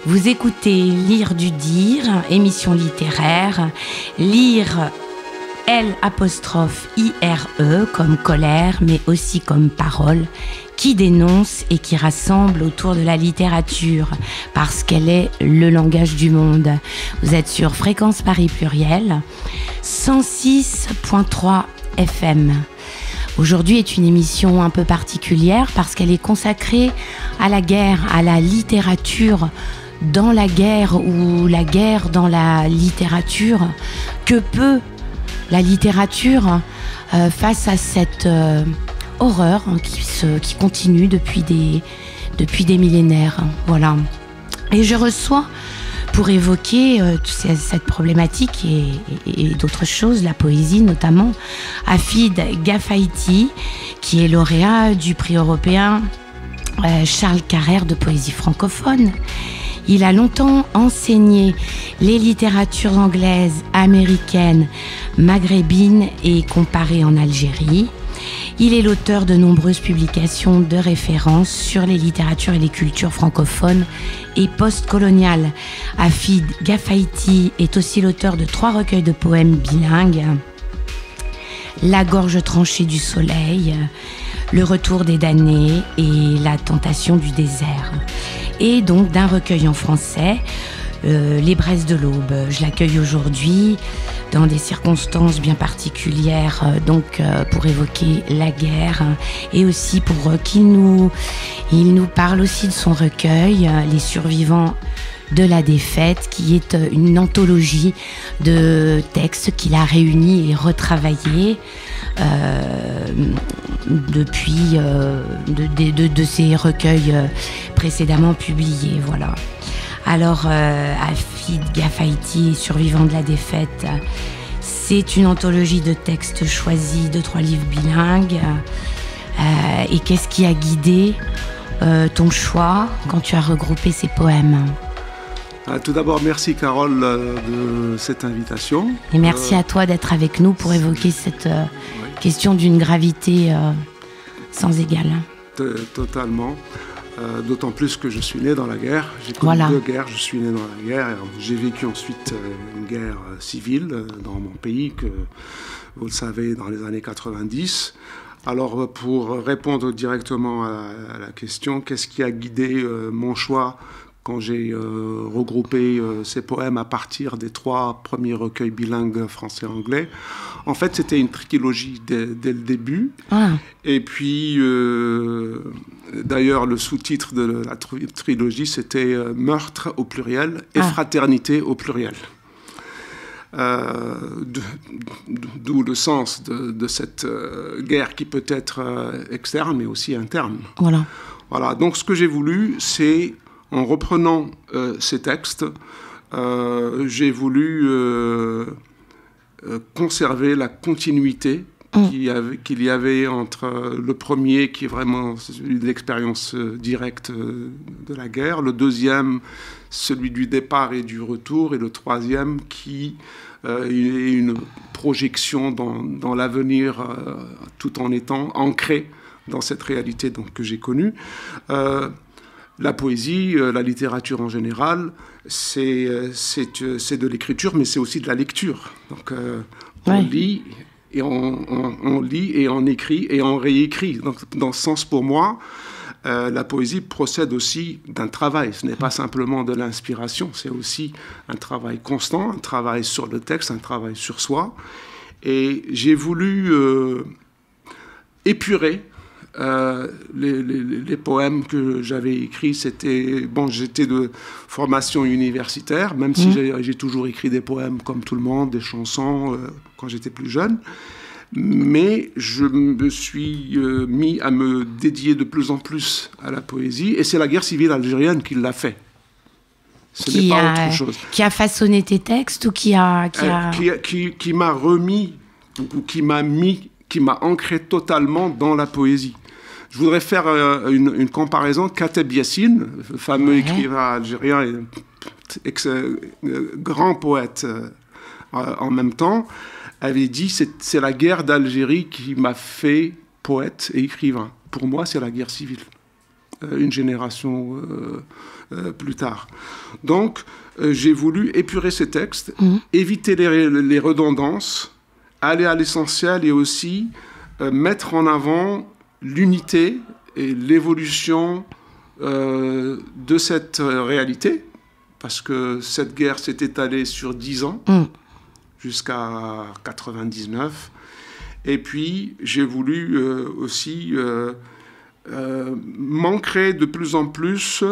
Vous écoutez Lire du Dire, émission littéraire. Lire L'-I-R-E comme colère, mais aussi comme parole, qui dénonce et qui rassemble autour de la littérature, parce qu'elle est le langage du monde. Vous êtes sur Fréquence Paris Pluriel, 106.3 FM. Aujourd'hui est une émission un peu particulière parce qu'elle est consacrée à la guerre, à la littérature dans la guerre ou la guerre dans la littérature. Que peut la littérature face à cette horreur qui continue depuis des millénaires. Voilà. Et je reçois, pour évoquer cette problématique et d'autres choses, la poésie notamment, Hafid Gafaïti, qui est lauréat du prix européen Charles Carrère de poésie francophone. Il a longtemps enseigné les littératures anglaises, américaines, maghrébines et comparées en Algérie. Il est l'auteur de nombreuses publications de référence sur les littératures et les cultures francophones et postcoloniales. Hafid Gafaïti est aussi l'auteur de 3 recueils de poèmes bilingues, La gorge tranchée du soleil, Le retour des damnés et La tentation du désert. Et donc d'un recueil en français, Les braises de l'aube. Je l'accueille aujourd'hui dans des circonstances bien particulières, pour évoquer la guerre et aussi pour il nous parle aussi de son recueil, Les survivants de la défaite, qui est une anthologie de textes qu'il a réunis et retravaillés depuis de ses recueils précédemment publiés. Voilà. Alors, Hafid Gafaïti, Survivant de la défaite, c'est une anthologie de textes choisis de 3 livres bilingues. Et qu'est-ce qui a guidé ton choix quand tu as regroupé ces poèmes ? Tout d'abord, merci Carole de cette invitation. Et merci à toi d'être avec nous pour évoquer cette question d'une gravité sans égale. Totalement. D'autant plus que je suis né dans la guerre. J'ai connu 2 guerres. Je suis né dans la guerre. J'ai vécu ensuite une guerre civile dans mon pays, que vous le savez, dans les années 90. Alors, pour répondre directement à la question, qu'est-ce qui a guidé mon choix quand j'ai regroupé ces poèmes à partir des 3 premiers recueils bilingues français-anglais? En fait, c'était une trilogie dès le début. Et puis, d'ailleurs, le sous-titre de la trilogie, c'était « Meurtre » au pluriel et « Fraternité » au pluriel. D'où le sens de cette guerre qui peut être externe, mais aussi interne. Voilà. Donc, ce que j'ai voulu, c'est, en reprenant ces textes, j'ai voulu conserver la continuité qu'il y avait entre le premier, qui est vraiment celui de l'expérience directe de la guerre, le deuxième, celui du départ et du retour, et le troisième qui est une projection dans l'avenir, tout en étant ancré dans cette réalité que j'ai connue. La poésie, la littérature en général, c'est de l'écriture, mais c'est aussi de la lecture. Donc, on lit et on lit et on écrit et on réécrit. Donc, dans ce sens, pour moi, la poésie procède aussi d'un travail. Ce n'est pas simplement de l'inspiration, c'est aussi un travail constant, un travail sur le texte, un travail sur soi. Et j'ai voulu épurer les poèmes que j'avais écrits. J'étais de formation universitaire, même si j'ai toujours écrit des poèmes comme tout le monde, des chansons quand j'étais plus jeune. Mais je me suis mis à me dédier de plus en plus à la poésie, et c'est la guerre civile algérienne qui l'a fait. Ce n'est pas autre chose. Qui a façonné tes textes ou qui m'a remis, ou qui m'a ancré totalement dans la poésie. Je voudrais faire une comparaison. Kateb Yassine, le fameux écrivain algérien et grand poète en même temps, avait dit « c'est la guerre d'Algérie qui m'a fait poète et écrivain. Pour moi, c'est la guerre civile. » une génération plus tard. Donc, j'ai voulu épurer ces textes, éviter les redondances, aller à l'essentiel et aussi mettre en avant l'unité et l'évolution de cette réalité, parce que cette guerre s'est étalée sur 10 ans, jusqu'à 99. Et puis, j'ai voulu aussi m'ancrer de plus en plus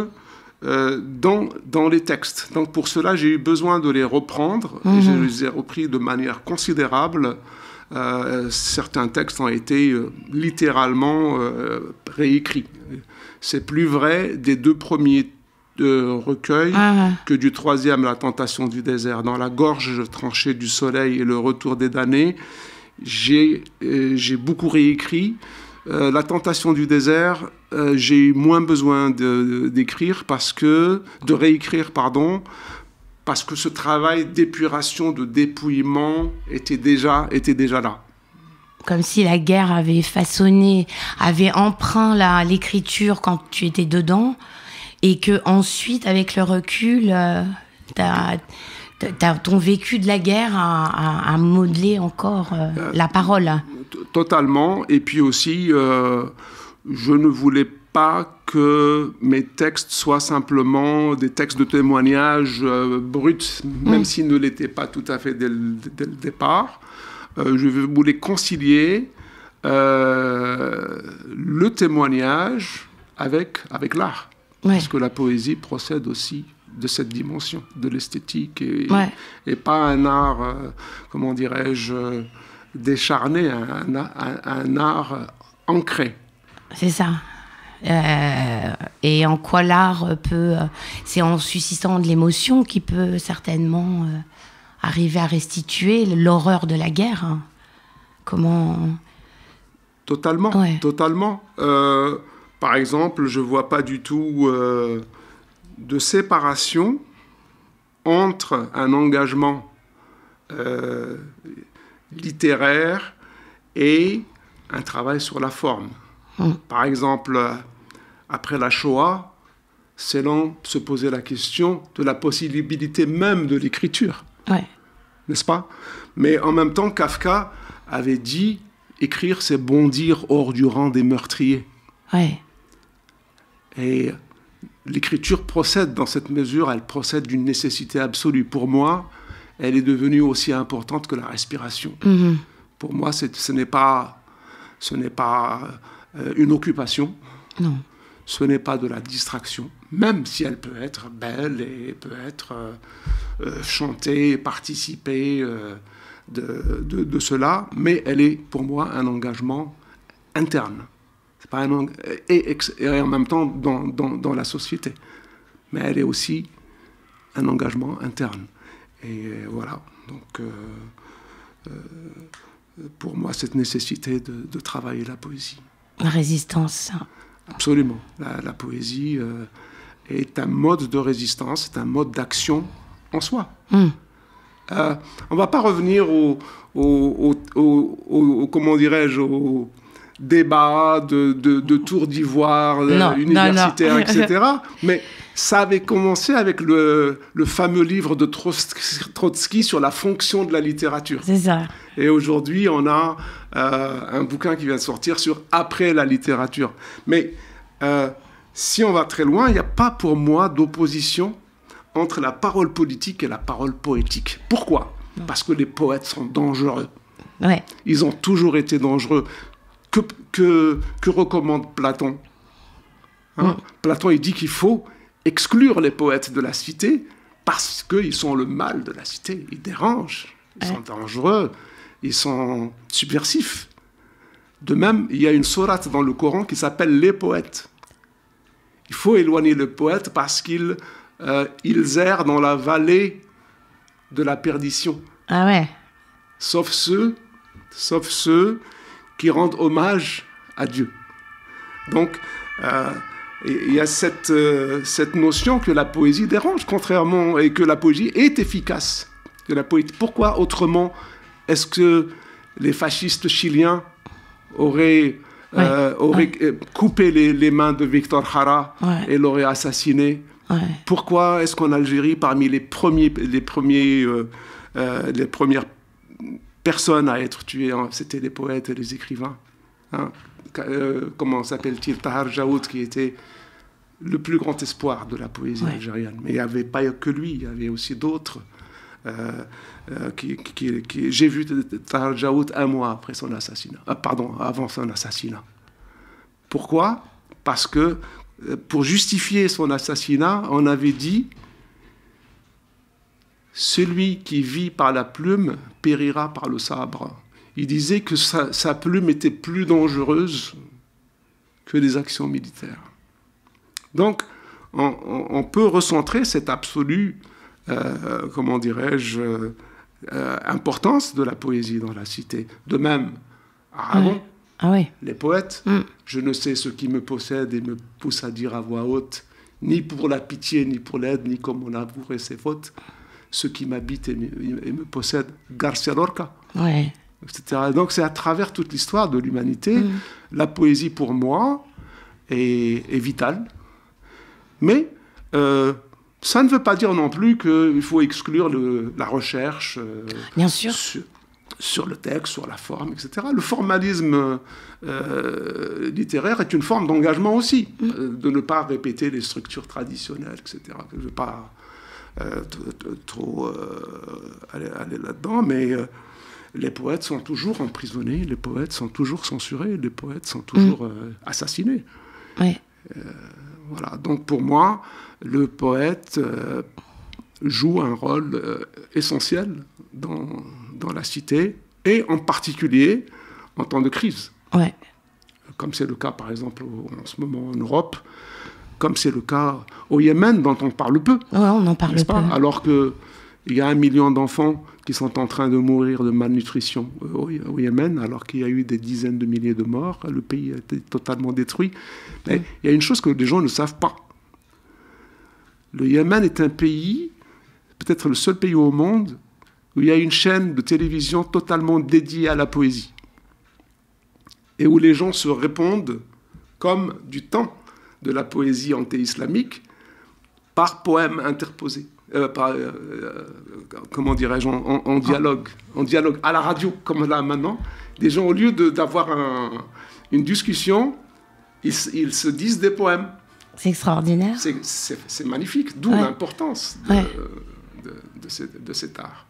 dans les textes. Donc, pour cela, j'ai eu besoin de les reprendre. Et je les ai repris de manière considérable. Certains textes ont été littéralement réécrits. C'est plus vrai des 2 premiers recueil que du 3e, La tentation du désert. Dans La gorge tranchée du soleil et Le retour des damnés, j'ai beaucoup réécrit. La tentation du désert, j'ai eu moins besoin de réécrire, parce que ce travail d'épuration, de dépouillement était déjà là. Comme si la guerre avait façonné, avait empreint l'écriture quand tu étais dedans. Et que ensuite, avec le recul, ton vécu de la guerre a modelé encore la parole. Totalement. Et puis aussi, je ne voulais pas que mes textes soient simplement des textes de témoignages bruts, même s'ils ne l'étaient pas tout à fait dès le départ. Je voulais concilier le témoignage avec l'art. Parce que la poésie procède aussi de cette dimension, de l'esthétique, et pas un art, comment dirais-je, décharné, un art ancré. C'est ça. Et en quoi l'art peut... c'est en suscitant de l'émotion qui peut certainement arriver à restituer l'horreur de la guerre. Hein. Comment... Totalement, totalement. Par exemple, je ne vois pas du tout de séparation entre un engagement littéraire et un travail sur la forme. Par exemple, après la Shoah, Celan se posait la question de la possibilité même de l'écriture. N'est-ce pas? Mais en même temps, Kafka avait dit « Écrire, c'est bondir hors du rang des meurtriers ». Et l'écriture procède dans cette mesure, elle procède d'une nécessité absolue. Pour moi, elle est devenue aussi importante que la respiration. Pour moi, ce n'est pas une occupation. Non. Ce n'est pas de la distraction, même si elle peut être belle et peut être chantée, participer de cela, mais elle est pour moi un engagement interne. C'est pas et en même temps dans la société. Mais elle est aussi un engagement interne. Et voilà. Donc, pour moi, cette nécessité de travailler la poésie. La résistance. Absolument. La poésie est un mode de résistance, c'est un mode d'action en soi. On ne va pas revenir comment dirais-je, au débat de tours d'ivoire universitaire, etc. Mais ça avait commencé avec le fameux livre de Trotsky sur la fonction de la littérature. C'est ça. Et aujourd'hui, on a un bouquin qui vient de sortir sur après la littérature. Mais si on va très loin, il n'y a pas pour moi d'opposition entre la parole politique et la parole poétique. Pourquoi ? Parce que les poètes sont dangereux. Ils ont toujours été dangereux. Que recommande Platon ? Platon, il dit qu'il faut exclure les poètes de la cité parce qu'ils sont le mal de la cité. Ils dérangent, ils sont dangereux, ils sont subversifs. De même, il y a une sourate dans le Coran qui s'appelle « Les poètes ». Il faut éloigner les poètes parce qu'ils errent dans la vallée de la perdition. Sauf ceux qui rendent hommage à Dieu. Donc, il y a cette notion que la poésie dérange, contrairement, et que la poésie est efficace. Pourquoi autrement est-ce que les fascistes chiliens auraient aurait coupé les mains de Victor Jara et l'aurait assassiné. Pourquoi est-ce qu'en Algérie, parmi les premières personnes à être tuées, c'était les poètes et les écrivains, hein? Comment s'appelle-t-il, Tahar Jaoud, qui était le plus grand espoir de la poésie algérienne. Mais il n'y avait pas que lui, il y avait aussi d'autres. J'ai vu Tahar Jaoud un mois après son assassinat. Avant son assassinat. Pourquoi? Parce que pour justifier son assassinat, on avait dit « Celui qui vit par la plume périra par le sabre ». Il disait que sa plume était plus dangereuse que les actions militaires. Donc, on peut recentrer cette absolue, comment dirais-je, importance de la poésie dans la cité. De même, Aragon, les poètes, je ne sais ce qui me possède et me pousse à dire à voix haute, ni pour la pitié, ni pour l'aide, ni comme on avouerait ses fautes, ce qui m'habite et me possède, Garcia Lorca. Etc. Donc c'est à travers toute l'histoire de l'humanité, la poésie pour moi est vitale. Mais ça ne veut pas dire non plus qu'il faut exclure la recherche Bien sûr. Sur le texte, sur la forme, etc. Le formalisme littéraire est une forme d'engagement aussi, de ne pas répéter les structures traditionnelles, etc. Je ne veux pas trop aller là-dedans, mais les poètes sont toujours emprisonnés, les poètes sont toujours censurés, les poètes sont toujours assassinés. Voilà. Donc pour moi, le poète joue un rôle essentiel dans la cité, et en particulier en temps de crise. Comme c'est le cas, par exemple, en ce moment en Europe, comme c'est le cas au Yémen, dont on parle peu. On en parle peu. Alors qu'il y a 1 million d'enfants qui sont en train de mourir de malnutrition au Yémen, alors qu'il y a eu des dizaines de milliers de morts. Le pays a été totalement détruit. Mais il y a une chose que les gens ne savent pas. Le Yémen est un pays, peut-être le seul pays au monde, où il y a une chaîne de télévision totalement dédiée à la poésie. Et où les gens se répondent comme du temps de la poésie anti-islamique par poèmes interposés. Comment dirais-je, en dialogue à la radio, comme là maintenant. Les gens, au lieu d'avoir une discussion, ils se disent des poèmes. C'est extraordinaire. C'est magnifique, d'où l'importance de cet art.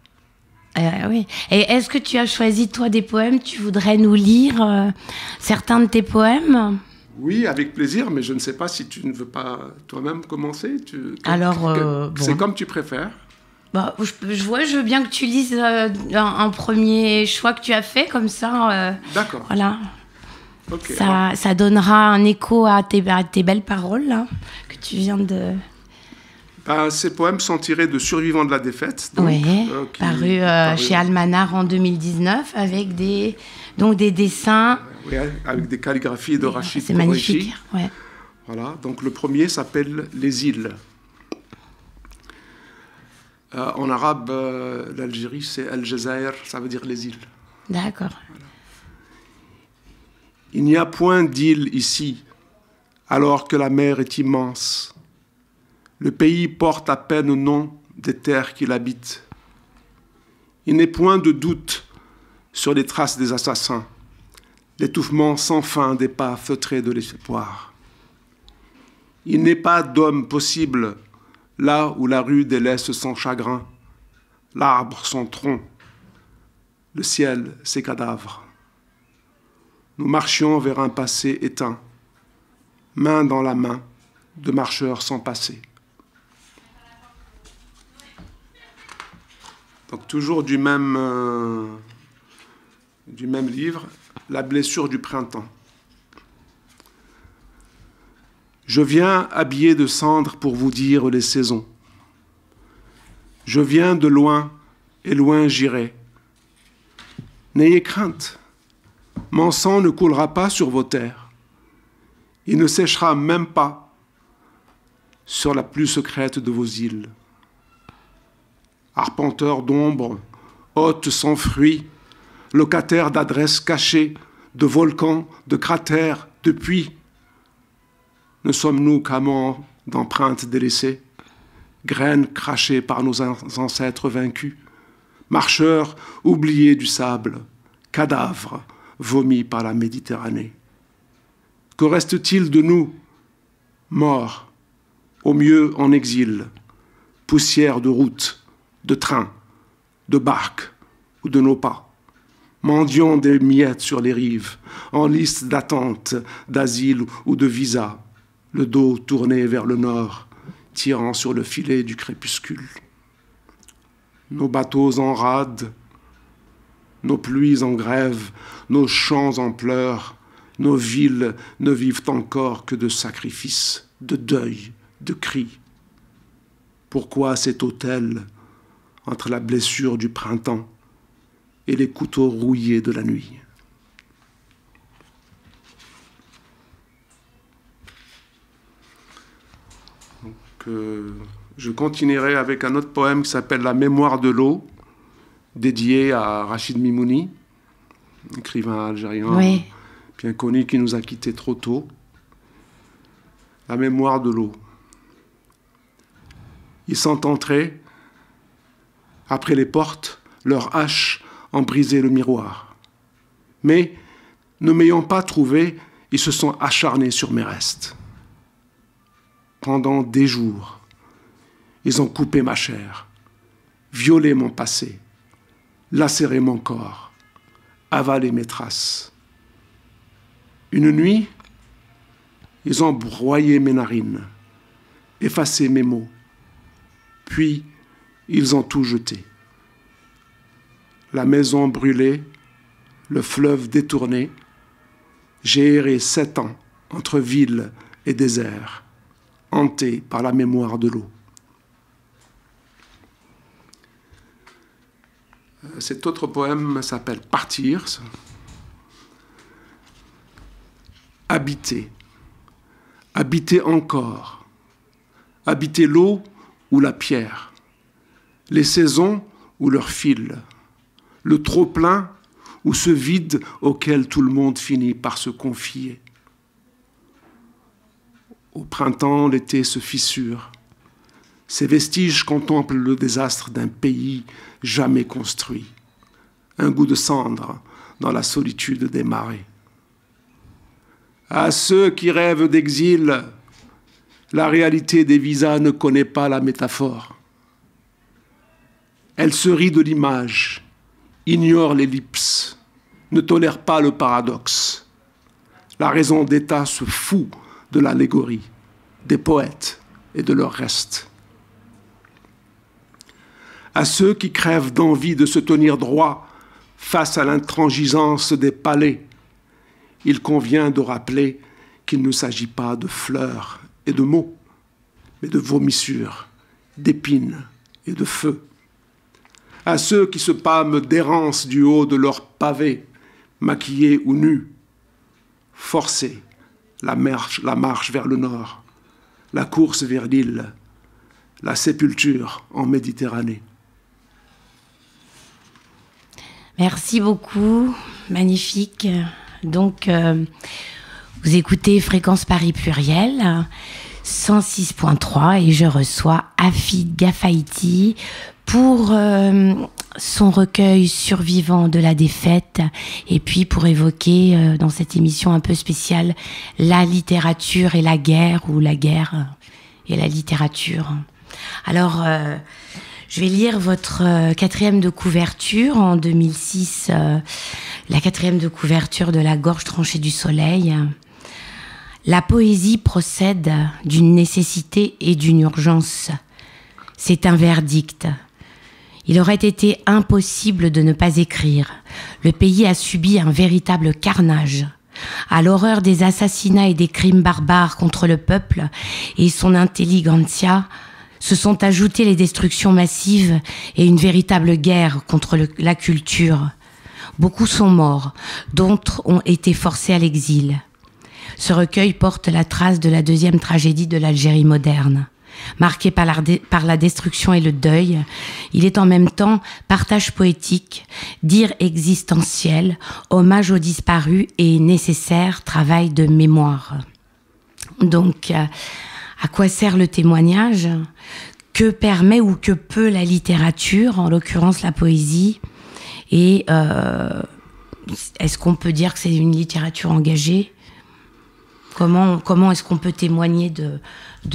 Oui. Et est-ce que tu as choisi, toi, des poèmes? Tu voudrais nous lire certains de tes poèmes? Oui, avec plaisir, mais je ne sais pas si tu ne veux pas toi-même commencer. C'est comme tu préfères. Je veux bien que tu lises un premier choix que tu as fait, comme ça. D'accord. Voilà. Okay, ça donnera un écho à tes belles paroles, là, que tu viens de... ces poèmes sont tirés de Survivants de la défaite. Paru chez Almanar en 2019, avec des dessins... avec des calligraphies de Rachid Kouraïchi. C'est magnifique, Voilà, donc le premier s'appelle Les îles. En arabe, l'Algérie, c'est Al-Jazair, ça veut dire les îles. D'accord. Voilà. Il n'y a point d'île ici, alors que la mer est immense. Le pays porte à peine nom des terres qu'il habite. Il n'est point de doute sur les traces des assassins, l'étouffement sans fin des pas feutrés de l'espoir. Il n'est pas d'homme possible là où la rue délaisse son chagrin, l'arbre son tronc, le ciel ses cadavres. Nous marchions vers un passé éteint, main dans la main, de marcheurs sans passé. Donc toujours du même livre, La blessure du printemps. Je viens habillé de cendres pour vous dire les saisons. Je viens de loin et loin j'irai. N'ayez crainte, mon sang ne coulera pas sur vos terres. Il ne séchera même pas sur la plus secrète de vos îles. Arpenteur d'ombre, hôte sans fruit, locataire d'adresses cachées, de volcans, de cratères, de puits. Ne sommes-nous qu'amants d'empreintes délaissées, graines crachées par nos ancêtres vaincus, marcheurs oubliés du sable, cadavres vomis par la Méditerranée? Que reste-t-il de nous, morts, au mieux en exil, poussière de routes, de trains, de barques ou de nos pas, mendiant des miettes sur les rives, en liste d'attente, d'asile ou de visa, le dos tourné vers le nord, tirant sur le filet du crépuscule. Nos bateaux en rade, nos pluies en grève, nos champs en pleurs, nos villes ne vivent encore que de sacrifices, de deuil, de cris. Pourquoi cet autel entre la blessure du printemps et les couteaux rouillés de la nuit? Je continuerai avec un autre poème qui s'appelle « La mémoire de l'eau », dédié à Rachid Mimouni, écrivain algérien bien connu qui nous a quittés trop tôt. La mémoire de l'eau. Ils sont entrés, après les portes, leurs haches ont brisé le miroir. Mais, ne m'ayant pas trouvé, ils se sont acharnés sur mes restes. Pendant des jours, ils ont coupé ma chair, violé mon passé, lacéré mon corps, avalé mes traces. Une nuit, ils ont broyé mes narines, effacé mes mots, puis ils ont tout jeté. La maison brûlée, le fleuve détourné, j'ai erré 7 ans entre ville et désert, hanté par la mémoire de l'eau. Cet autre poème s'appelle « Partir ». Habiter, habiter encore, habiter l'eau ou la pierre, les saisons ou leur fil, le trop-plein ou ce vide auquel tout le monde finit par se confier. Au printemps, l'été se fissure. Ces vestiges contemplent le désastre d'un pays jamais construit, un goût de cendre dans la solitude des marées. À ceux qui rêvent d'exil, la réalité des visas ne connaît pas la métaphore. Elle se rit de l'image, ignore l'ellipse, ne tolère pas le paradoxe. La raison d'État se fout de l'allégorie, des poètes et de leurs restes. À ceux qui crèvent d'envie de se tenir droit face à l'intransigeance des palais, il convient de rappeler qu'il ne s'agit pas de fleurs et de mots, mais de vomissures, d'épines et de feu. À ceux qui se pâment d'errance du haut de leurs pavés, maquillés ou nus, forcez la marche vers le nord, la course vers l'île, la sépulture en Méditerranée. Merci beaucoup, magnifique. Donc, vous écoutez Fréquence Paris Pluriel, 106.3, et je reçois Hafid Gafaïti pour son recueil Survivants de la défaite, et puis pour évoquer dans cette émission un peu spéciale la littérature et la guerre, ou la guerre et la littérature. Alors, je vais lire votre 4e de couverture en 2006, la 4e de couverture de La gorge tranchée du soleil. La poésie procède d'une nécessité et d'une urgence. C'est un verdict. Il aurait été impossible de ne pas écrire. Le pays a subi un véritable carnage. À l'horreur des assassinats et des crimes barbares contre le peuple et son intelligentsia, se sont ajoutées les destructions massives et une véritable guerre contre la culture. Beaucoup sont morts, d'autres ont été forcés à l'exil. Ce recueil porte la trace de la 2e tragédie de l'Algérie moderne. marqué par la destruction et le deuil. Il est en même temps partage poétique, dire existentiel, hommage aux disparus et nécessaire travail de mémoire. Donc, à quoi sert le témoignage ? Que permet ou que peut la littérature, en l'occurrence la poésie ? Et est-ce qu'on peut dire que c'est une littérature engagée ? Comment est-ce qu'on peut témoigner de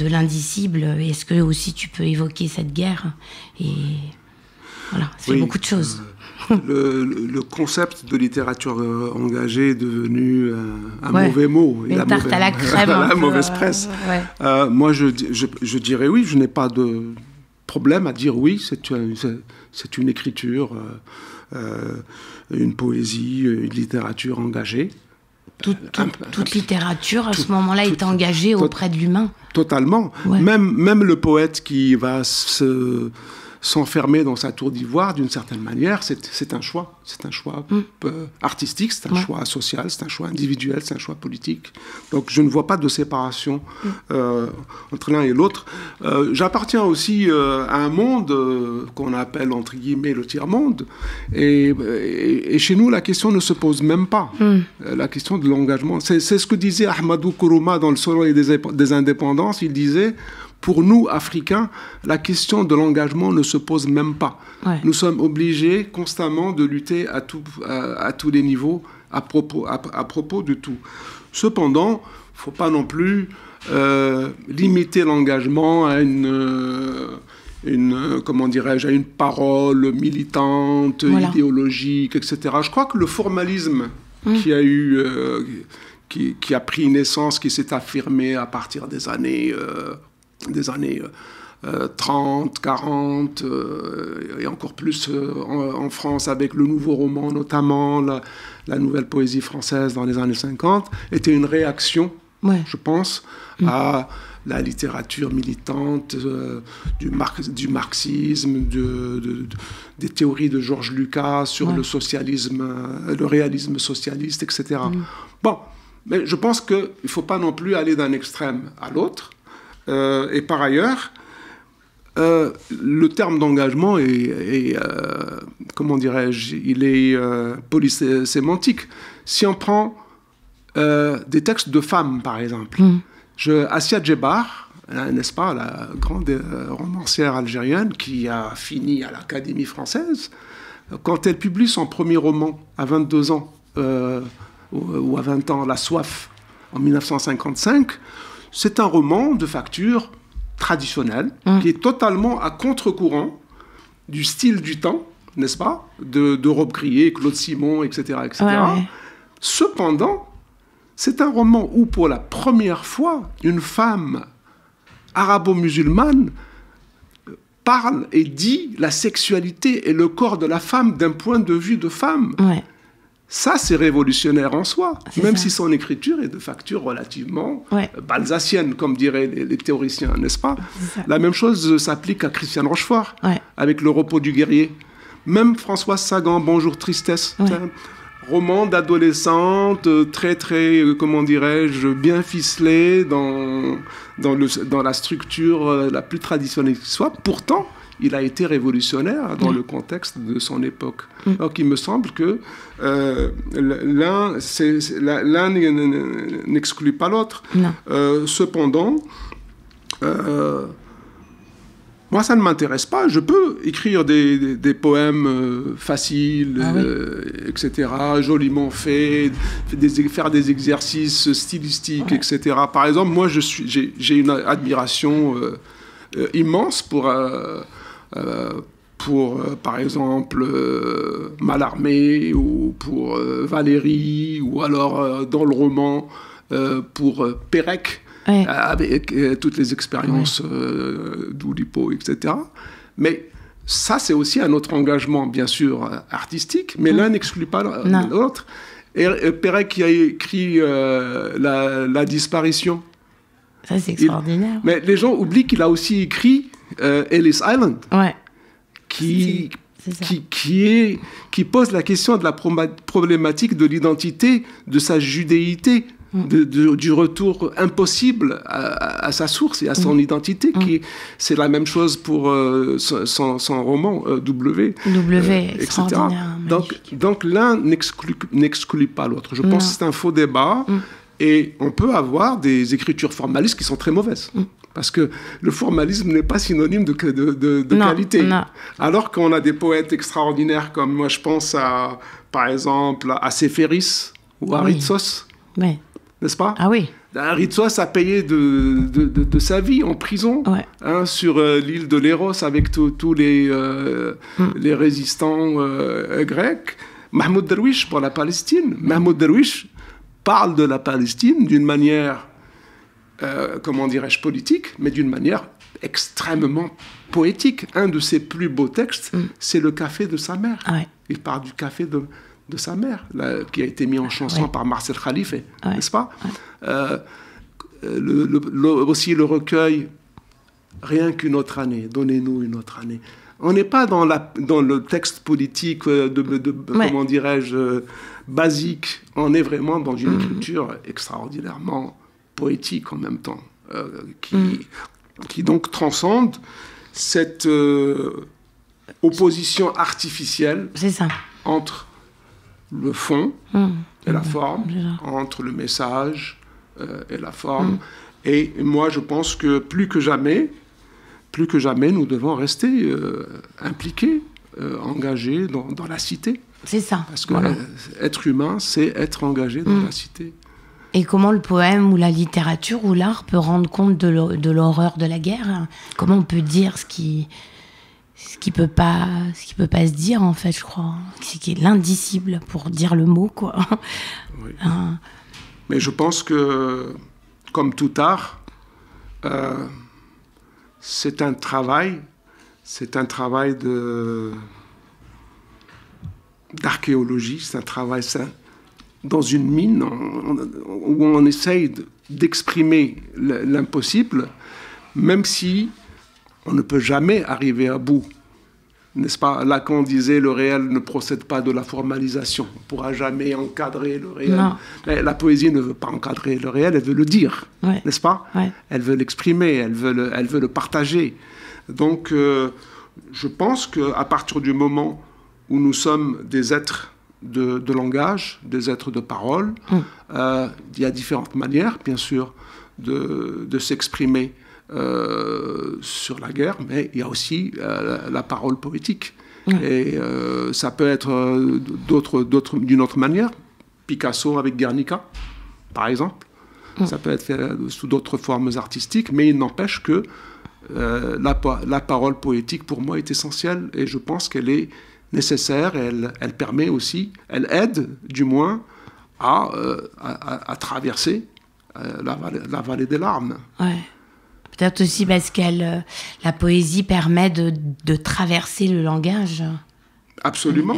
l'indicible ? Est-ce que aussi tu peux évoquer cette guerre ? Et voilà, c'est beaucoup de choses. Le concept de littérature engagée est devenu un mauvais mot. Une tarte à la crème. La mauvaise presse. Moi, je dirais oui, je n'ai pas de problème à dire oui, c'est une écriture, une poésie, une littérature engagée. Toute littérature, à ce moment-là, est engagée auprès de l'humain. Totalement. Ouais. Même le poète qui va s'enfermer dans sa tour d'ivoire, d'une certaine manière, c'est un choix. C'est un choix artistique, c'est un choix social, c'est un choix individuel, c'est un choix politique. Donc je ne vois pas de séparation entre l'un et l'autre. J'appartiens aussi à un monde qu'on appelle, entre guillemets, le tiers-monde. Et chez nous, la question ne se pose même pas. La question de l'engagement. C'est ce que disait Ahmadou Kourouma dans Le Soleil des indépendances. Il disait... Pour nous, Africains, la question de l'engagement ne se pose même pas. Ouais. Nous sommes obligés constamment de lutter à tous les niveaux à propos de tout. Cependant, il ne faut pas non plus limiter l'engagement à comment dirais-je, à une parole militante, idéologique, etc. Je crois que le formalisme qui a pris naissance, qui s'est affirmé à partir des années 30, 40, et encore plus en France avec le nouveau roman, notamment la nouvelle poésie française dans les années 50, était une réaction, je pense, à la littérature militante du marxisme, des théories de Georges Lucas sur le socialisme, le réalisme socialiste, etc. Bon, mais je pense qu'il ne faut pas non plus aller d'un extrême à l'autre. Et par ailleurs, le terme d'engagement est comment dirais-je, il est polysémantique. Si on prend des textes de femmes, par exemple, Assia Djebar, n'est-ce pas, la grande romancière algérienne qui a fini à l'Académie française, quand elle publie son premier roman à 22 ans, ou à 20 ans, La Soif, en 1955, c'est un roman de facture traditionnelle qui est totalement à contre-courant du style du temps, n'est-ce pas, de Robbe-Grillet, Claude Simon, etc. etc. Ouais. Cependant, c'est un roman où, pour la première fois, une femme arabo-musulmane parle et dit la sexualité et le corps de la femme d'un point de vue de femme. Ouais. Ça, c'est révolutionnaire en soi, même si son écriture est de facture relativement balsacienne, comme diraient les théoriciens, n'est-ce pas ? La même chose s'applique à Christiane Rochefort, avec Le repos du guerrier. Même Françoise Sagan, Bonjour Tristesse, c'est un roman d'adolescente, très, très, comment dirais-je, bien ficelé dans la structure la plus traditionnelle qui soit. Pourtant, il a été révolutionnaire dans le contexte de son époque. Donc il me semble que l'un n'exclut pas l'autre. Cependant, moi ça ne m'intéresse pas. Je peux écrire des poèmes faciles, etc., joliment faits, faire des exercices stylistiques, etc. Par exemple, moi j'ai une admiration immense pour par exemple, Mallarmé, ou pour Valéry, ou alors dans le roman, pour Pérec, avec toutes les expériences d'Oulipo, etc. Mais ça, c'est aussi un autre engagement, bien sûr, artistique, mais l'un n'exclut pas l'autre. Et Pérec qui a écrit la disparition. Ça, c'est extraordinaire. Mais les gens oublient qu'il a aussi écrit Ellis Island, qui pose la question de la problématique de l'identité, de sa judéité du retour impossible à sa source et à son identité. C'est la même chose pour son roman W. Extraordinaire. Donc l'un n'exclut pas l'autre. Je pense que c'est un faux débat. Et on peut avoir des écritures formalistes qui sont très mauvaises. Parce que le formalisme n'est pas synonyme de qualité. Non. Alors qu'on a des poètes extraordinaires, comme moi je pense par exemple à Séphéris ou à Ritsos. Oui. N'est-ce pas? Ah oui. Ritsos a payé de sa vie en prison sur l'île de Léros avec tous les résistants grecs. Mahmoud Darwish pour la Palestine. Mahmoud Darwish parle de la Palestine d'une manière, comment dirais-je, politique, mais d'une manière extrêmement poétique. Un de ses plus beaux textes, c'est Le café de sa mère. Il parle du café de sa mère, qui a été mis en chanson par Marcel Khalife, n'est-ce pas? Aussi le recueil « Rien qu'une autre année, donnez-nous une autre année ». On n'est pas dans le texte politique comment dirais-je, basique. On est vraiment dans une écriture extraordinairement poétique en même temps, qui donc transcende cette opposition artificielle entre le fond et la forme, entre le message et la forme. Et moi, je pense que plus que jamais, nous devons rester impliqués, engagés dans la cité. C'est ça. Parce que être humain, c'est être engagé dans la cité. Et comment le poème ou la littérature ou l'art peut rendre compte de l'horreur de la guerre? Comment on peut dire ce qui peut pas se dire, en fait, je crois. Ce qui est l'indicible, pour dire le mot, quoi. Oui. Mais je pense que, comme tout art, c'est un travail d'archéologie, c'est un travail dans une mine où on essaye d'exprimer l'impossible, même si on ne peut jamais arriver à bout. N'est-ce pas? Lacan disait le réel ne procède pas de la formalisation. On ne pourra jamais encadrer le réel. Non. Mais la poésie ne veut pas encadrer le réel, elle veut le dire. N'est-ce pas? Elle veut l'exprimer, elle veut le partager. Donc, je pense qu'à partir du moment où nous sommes des êtres de langage, des êtres de parole, il y a différentes manières, bien sûr, de s'exprimer sur la guerre, mais il y a aussi la parole poétique. Et ça peut être d'une autre manière. Picasso avec Guernica, par exemple. Ça peut être fait sous d'autres formes artistiques, mais il n'empêche que la parole poétique, pour moi, est essentielle, et je pense qu'elle est nécessaire, et elle permet aussi, elle aide, du moins, à traverser la vallée des larmes. Peut-être aussi parce que la poésie permet de traverser le langage. Absolument.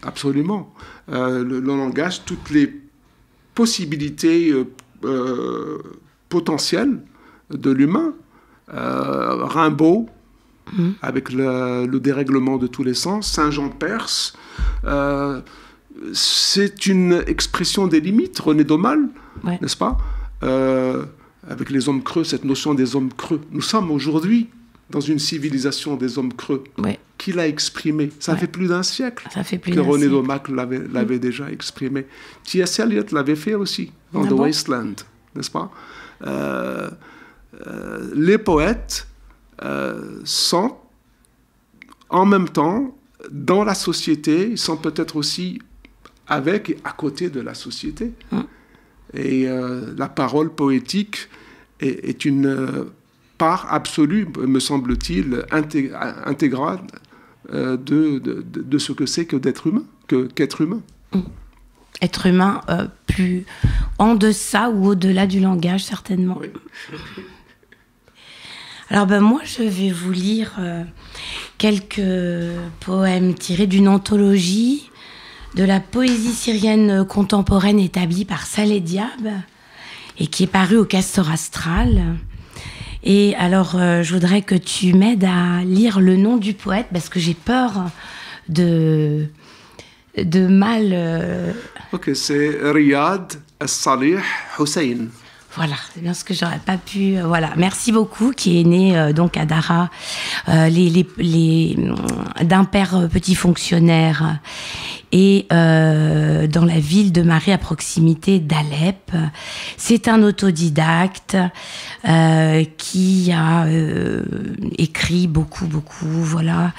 Absolument. Le langage, toutes les possibilités potentielles de l'humain. Rimbaud, avec le dérèglement de tous les sens. Saint-Jean-Perse. C'est une expression des limites. René Daumal, n'est-ce pas? Avec les hommes creux, cette notion des hommes creux. Nous sommes aujourd'hui dans une civilisation des hommes creux. Qui l'a exprimé? Ça fait plus d'un siècle que René Daumal l'avait déjà exprimé. T.S. Eliot l'avait fait aussi, dans The Wasteland, n'est-ce pas? Les poètes sont en même temps dans la société, ils sont peut-être aussi avec et à côté de la société. Et la parole poétique est une part absolue, me semble-t-il, intégrale de ce que c'est que d'être humain, qu'être humain. Être humain plus en deçà ou au-delà du langage, certainement. Alors moi, je vais vous lire quelques poèmes tirés d'une anthologie de la poésie syrienne contemporaine établie par Saleh Diab et qui est parue au Castor Astral. Et alors, je voudrais que tu m'aides à lire le nom du poète parce que j'ai peur de de mal. Ok, c'est Riyad Salih Hussein. Voilà, c'est bien ce que j'aurais pas pu. Voilà, merci beaucoup. Qui est né donc à Daraa, d'un père petit fonctionnaire et dans la ville de Marie à proximité d'Alep. C'est un autodidacte qui a écrit beaucoup, voilà.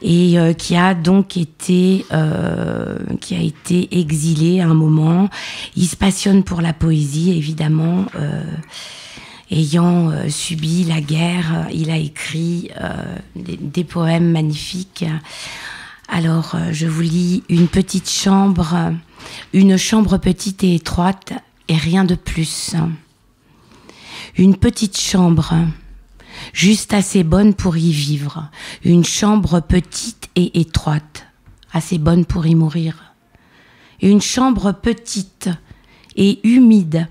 Et qui a donc été exilé à un moment. Il se passionne pour la poésie, évidemment. Ayant subi la guerre, il a écrit des poèmes magnifiques. Alors, je vous lis une chambre petite et étroite, et rien de plus. Une petite chambre, juste assez bonne pour y vivre. Une chambre petite et étroite, assez bonne pour y mourir. Une chambre petite et humide,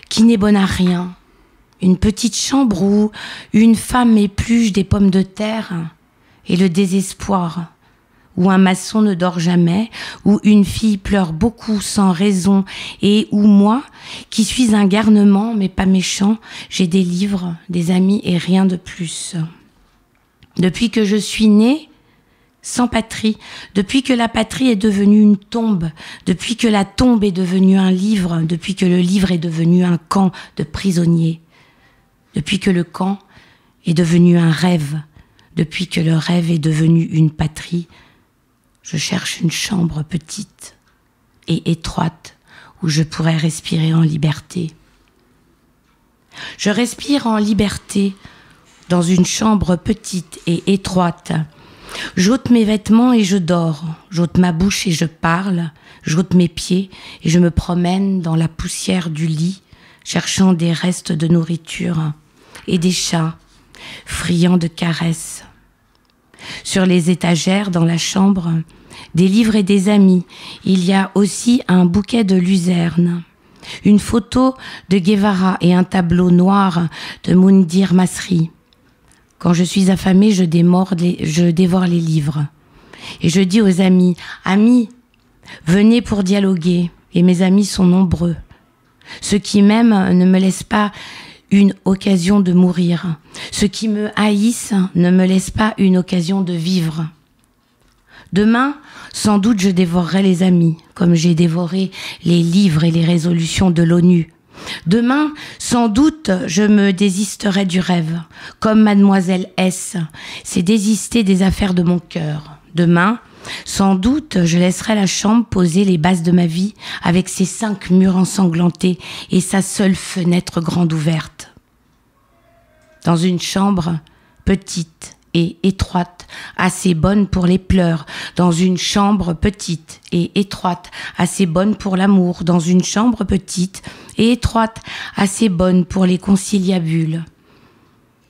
qui n'est bonne à rien. Une petite chambre où une femme épluche des pommes de terre et le désespoir, où un maçon ne dort jamais, où une fille pleure beaucoup sans raison, et où moi, qui suis un garnement mais pas méchant, j'ai des livres, des amis et rien de plus. Depuis que je suis née, sans patrie, depuis que la patrie est devenue une tombe, depuis que la tombe est devenue un livre, depuis que le livre est devenu un camp de prisonniers, depuis que le camp est devenu un rêve, depuis que le rêve est devenu une patrie, je cherche une chambre petite et étroite où je pourrais respirer en liberté. Je respire en liberté dans une chambre petite et étroite. J'ôte mes vêtements et je dors. J'ôte ma bouche et je parle. J'ôte mes pieds et je me promène dans la poussière du lit, cherchant des restes de nourriture et des chats, friands de caresses. Sur les étagères dans la chambre, des livres et des amis. Il y a aussi un bouquet de luzerne, une photo de Guevara et un tableau noir de Moundir Masri. Quand je suis affamée, je dévore les livres. Et je dis aux amis, « Amis, venez pour dialoguer. » Et mes amis sont nombreux. Ceux qui m'aiment ne me laissent pas une occasion de mourir. Ceux qui me haïssent ne me laissent pas une occasion de vivre. Demain, sans doute, je dévorerai les amis, comme j'ai dévoré les livres et les résolutions de l'ONU. Demain, sans doute, je me désisterai du rêve, comme Mademoiselle S. C'est désister des affaires de mon cœur. Demain, sans doute, je laisserai la chambre poser les bases de ma vie, avec ses 5 murs ensanglantés et sa seule fenêtre grande ouverte. Dans une chambre petite et étroite, assez bonne pour les pleurs, dans une chambre petite et étroite, assez bonne pour l'amour, dans une chambre petite et étroite, assez bonne pour les conciliabules.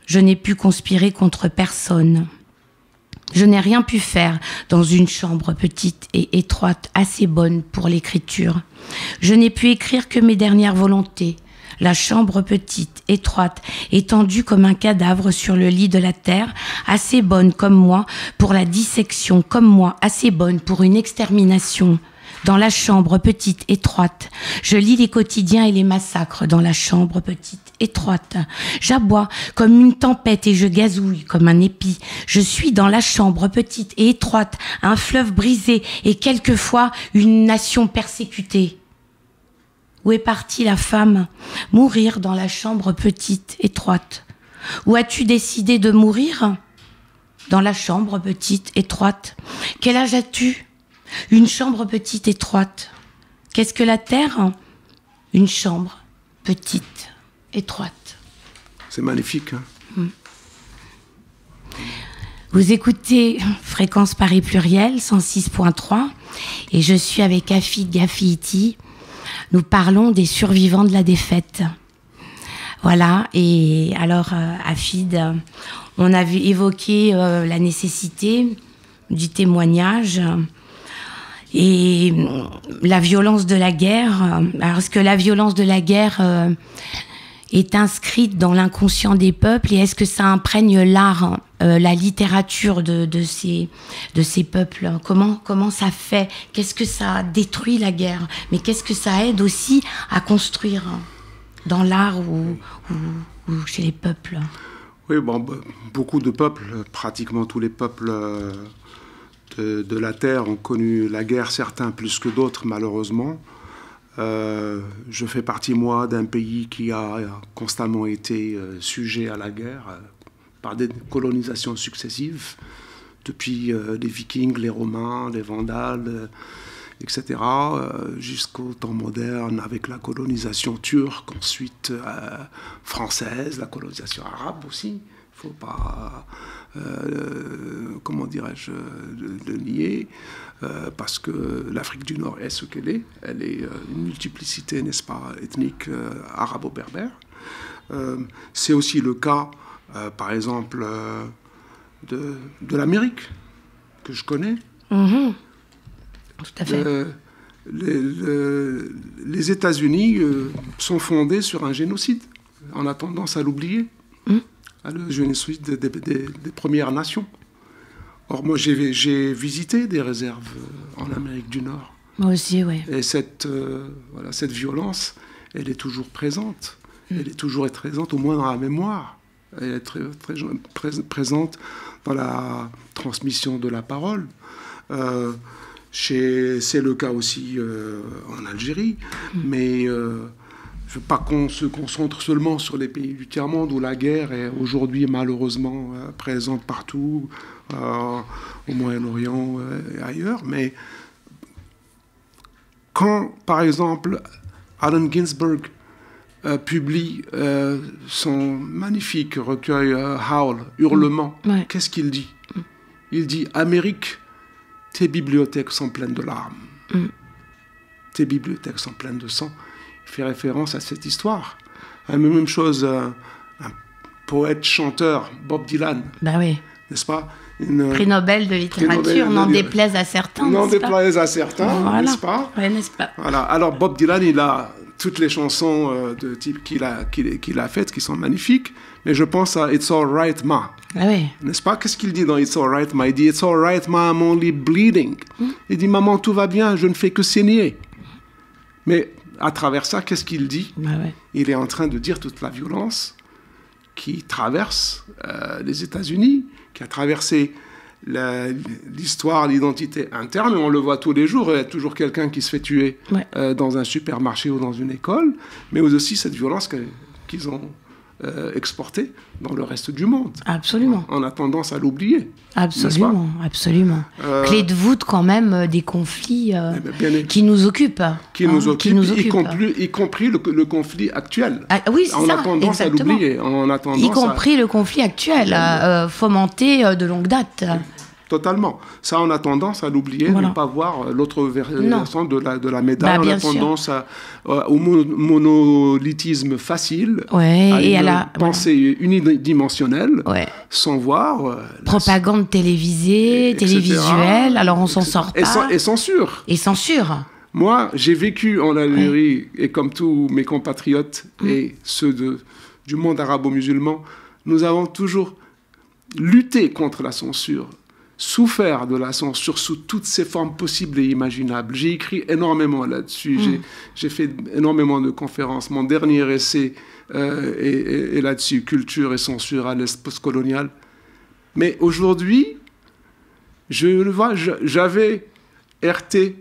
Je n'ai pu conspirer contre personne. Je n'ai rien pu faire dans une chambre petite et étroite, assez bonne pour l'écriture. Je n'ai pu écrire que mes dernières volontés. La chambre petite, étroite, étendue comme un cadavre sur le lit de la terre, assez bonne comme moi pour la dissection, comme moi, assez bonne pour une extermination. Dans la chambre petite, étroite, je lis les quotidiens et les massacres dans la chambre petite, étroite. J'aboie comme une tempête et je gazouille comme un épi. Je suis dans la chambre petite et étroite, un fleuve brisé et quelquefois une nation persécutée. Où est partie la femme? Mourir dans la chambre petite, étroite. Où as-tu décidé de mourir? Dans la chambre petite, étroite. Quel âge as-tu? Une chambre petite, étroite. Qu'est-ce que la terre? Une chambre petite, étroite. C'est magnifique, hein? Vous écoutez Fréquence Paris Pluriel, 106.3, et je suis avec Hafid Ghafiiti. Nous parlons des survivants de la défaite. Voilà, et alors, Hafid, on avait évoqué la nécessité du témoignage et la violence de la guerre. Alors, est-ce que la violence de la guerre est inscrite dans l'inconscient des peuples et est-ce que ça imprègne l'art, la littérature de ces peuples? Comment ça fait? Qu'est-ce que ça détruit la guerre? Mais qu'est-ce que ça aide aussi à construire dans l'art ou chez les peuples? Oui, bon, beaucoup de peuples, pratiquement tous les peuples de la Terre ont connu la guerre, certains plus que d'autres malheureusement. Je fais partie, moi, d'un pays qui a constamment été sujet à la guerre par des colonisations successives, depuis les Vikings, les Romains, les Vandales, etc., jusqu'au temps moderne avec la colonisation turque, ensuite française, la colonisation arabe aussi. Il ne faut pas, comment dirais-je, le nier, parce que l'Afrique du Nord est ce qu'elle est. Elle est une multiplicité, n'est-ce pas, ethnique arabo-berbère. C'est aussi le cas, par exemple, de l'Amérique, que je connais. Mmh. Tout à fait. Les États-Unis sont fondés sur un génocide. On a tendance à l'oublier. Le génocide des Premières Nations. Or, moi, j'ai visité des réserves en Amérique du Nord. Moi aussi, oui. Et cette violence, elle est toujours présente. Elle est toujours présente, au moins dans la mémoire. Elle est très présente dans la transmission de la parole. C'est le cas aussi en Algérie, mais je ne veux pas qu'on se concentre seulement sur les pays du tiers-monde où la guerre est aujourd'hui malheureusement présente partout, au Moyen-Orient et ailleurs. Mais quand, par exemple, Allen Ginsberg publie son magnifique recueil Howl, Hurlement, qu'est-ce qu'il dit? Il dit « Amérique, tes bibliothèques sont pleines de larmes. Tes bibliothèques sont pleines de sang. » Il fait référence à cette histoire. La même chose, un poète, chanteur, Bob Dylan. Bah oui. N'est-ce pas? Prix Nobel de littérature, n'en déplaise à certains. N'en déplaise à certains, voilà. N'est-ce pas? Oui, n'est-ce pas? Voilà. Alors Bob Dylan, il a toutes les chansons de type qu'il a faites, qui sont magnifiques, mais je pense à It's All Right Ma. Ah oui. N'est-ce pas? Qu'est-ce qu'il dit dans It's All Right Ma? Il dit It's all right Ma, I'm only bleeding. Il dit maman, tout va bien, je ne fais que saigner. Mais à travers ça, qu'est-ce qu'il dit? Il est en train de dire toute la violence qui traverse les États-Unis, qui a traversé l'histoire, l'identité interne, et on le voit tous les jours, il y a toujours quelqu'un qui se fait tuer dans un supermarché ou dans une école, mais aussi cette violence qu'ils ont exportée dans le reste du monde. Absolument. On a tendance à l'oublier. Absolument, absolument. Clé de voûte quand même des conflits qui nous occupent. Qui nous occupent, y compris le conflit actuel. Ah, oui, c'est ça. On a tendance à l'oublier. Y compris le conflit actuel, fomenté de longue date. Totalement. Ça, on a tendance à l'oublier, ne pas voir l'autre versant de la médaille. On a tendance au monolithisme facile, à une pensée unidimensionnelle, sans voir... propagande télévisée, télévisuelle, alors on s'en sort pas. Et censure. Et censure. Moi, j'ai vécu en Algérie, et comme tous mes compatriotes et ceux du monde arabo-musulman, nous avons toujours lutté contre la censure, souffert de la censure sous toutes ses formes possibles et imaginables. J'ai écrit énormément là-dessus, j'ai fait énormément de conférences. Mon dernier essai est là-dessus, Culture et censure à l'Est postcolonial. Mais aujourd'hui, je le vois, j'avais RT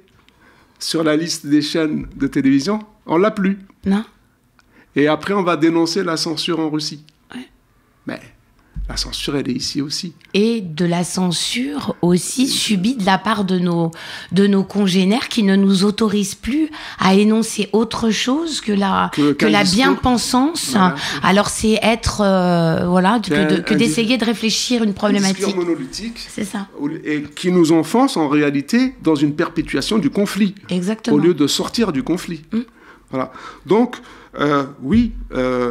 sur la liste des chaînes de télévision, on l'a plus. Non. Et après, on va dénoncer la censure en Russie. Mais... la censure, elle est ici aussi. Et de la censure aussi subie de la part de nos congénères qui ne nous autorisent plus à énoncer autre chose que la bien-pensance. Voilà. Alors c'est être, d'essayer de réfléchir une problématique. Un discours monolithique. C'est ça. Et qui nous enfonce en réalité dans une perpétuation du conflit. Exactement. Au lieu de sortir du conflit. Voilà. Donc,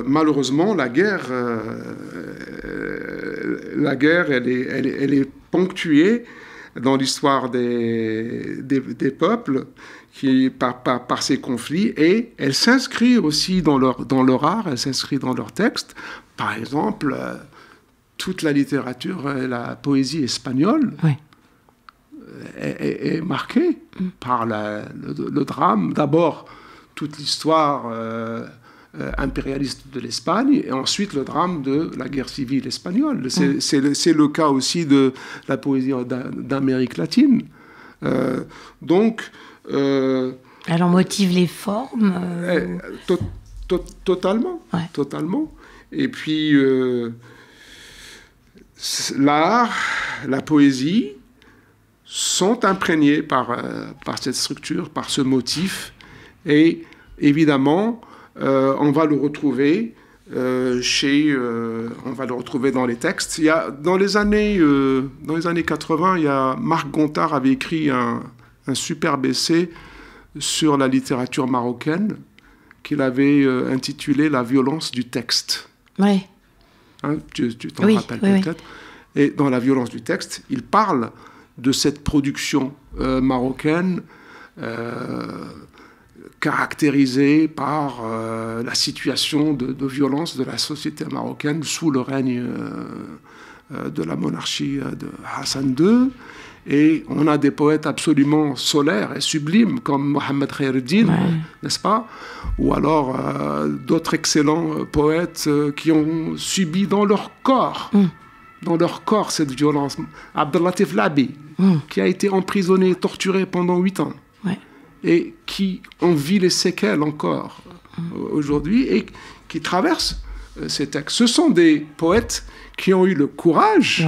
malheureusement, la guerre, elle est ponctuée dans l'histoire des peuples par ces conflits, et elle s'inscrit aussi dans leur art, elle s'inscrit dans leurs textes. Par exemple, toute la littérature et la poésie espagnole est marquée par le drame. D'abord, toute l'histoire impérialiste de l'Espagne, et ensuite le drame de la guerre civile espagnole. C'est le cas aussi de la poésie d'Amérique latine. Donc... elle en motive les formes totalement. Et puis, l'art, la poésie sont imprégnés par cette structure, par ce motif. Et évidemment, on va le retrouver on va le retrouver dans les textes. Dans les années 80, Marc Gontard avait écrit un superbe essai sur la littérature marocaine qu'il avait intitulé « La violence du texte ». Oui. Hein, tu t'en rappelles peut-être. Et dans La violence du texte, il parle de cette production marocaine caractérisée par la situation de violence de la société marocaine sous le règne de la monarchie de Hassan II. Et on a des poètes absolument solaires et sublimes, comme Mohamed Khaireddine, n'est-ce pas? Ou alors d'autres excellents poètes qui ont subi dans leur corps cette violence. Abdellatif Labi, qui a été emprisonné, torturé pendant 8 ans, et qui en vit les séquelles encore aujourd'hui, et qui traverse ces textes. Ce sont des poètes qui ont eu le courage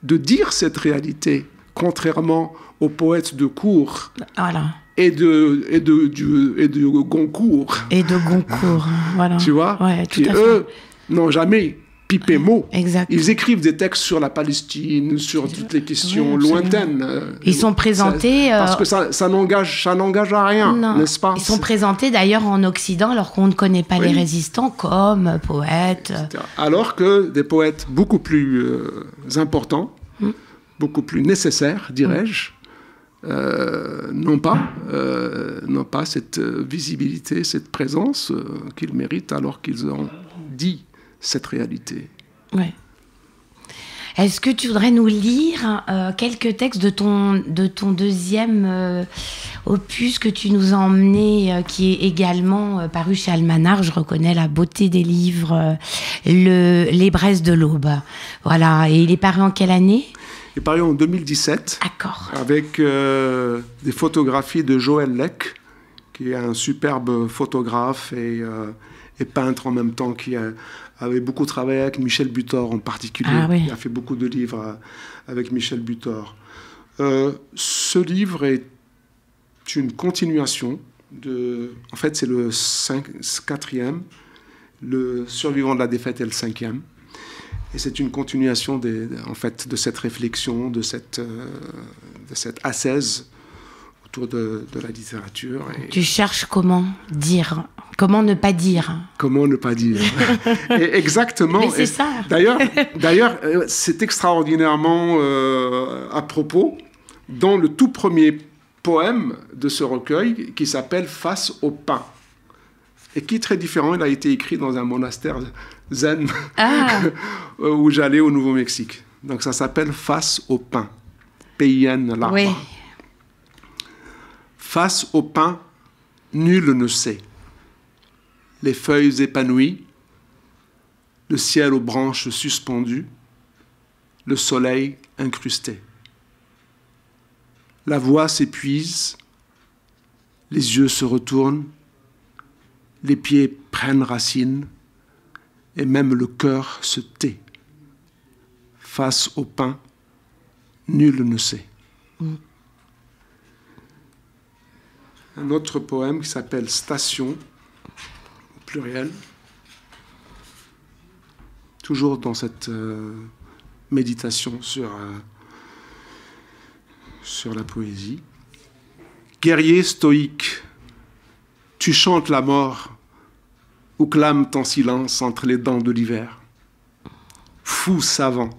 de dire cette réalité, contrairement aux poètes de cour et de Goncourt. Et de Goncourt, voilà. Tu vois, qui, eux, n'ont jamais pipé mot. Exact. Ils écrivent des textes sur la Palestine, sur toutes les questions lointaines. Ils sont présentés... parce que ça n'engage à rien, n'est-ce pas? Ils sont présentés d'ailleurs en Occident, alors qu'on ne connaît pas les résistants comme poètes. Alors que des poètes beaucoup plus importants, beaucoup plus nécessaires, dirais-je, n'ont pas cette visibilité, cette présence qu'ils méritent, alors qu'ils ont dit cette réalité. Ouais. Est-ce que tu voudrais nous lire quelques textes de ton deuxième opus que tu nous as emmené, qui est également paru chez Almanach? Je reconnais la beauté des livres, Les braises de l'aube. Voilà. Et il est paru en quelle année? Il est paru en 2017. D'accord. Avec des photographies de Joël Lec, qui est un superbe photographe et peintre en même temps, qui avait beaucoup travaillé avec Michel Butor en particulier. Il a fait beaucoup de livres avec Michel Butor. Ce livre est une continuation en fait, c'est le 4e. Le survivant de la défaite est le 5e. Et c'est une continuation en fait, de cette réflexion, de cette ascèse autour de la littérature. Tu cherches comment dire, comment ne pas dire. Comment ne pas dire. Et exactement. Mais c'est ça. D'ailleurs, c'est extraordinairement à propos dans le tout premier poème de ce recueil qui s'appelle « Face au pain ». Et qui est très différent. Il a été écrit dans un monastère zen où j'allais au Nouveau-Mexique. Donc ça s'appelle « Face au pain ». P-I-N, l'arbre. Oui. Face au pain, nul ne sait. Les feuilles épanouies, le ciel aux branches suspendues, le soleil incrusté. La voix s'épuise, les yeux se retournent, les pieds prennent racine, et même le cœur se tait. Face au pain, nul ne sait. Un autre poème qui s'appelle « Station », au pluriel, toujours dans cette méditation sur la poésie. Guerrier stoïque, tu chantes la mort ou clames ton silence entre les dents de l'hiver. Fou savant,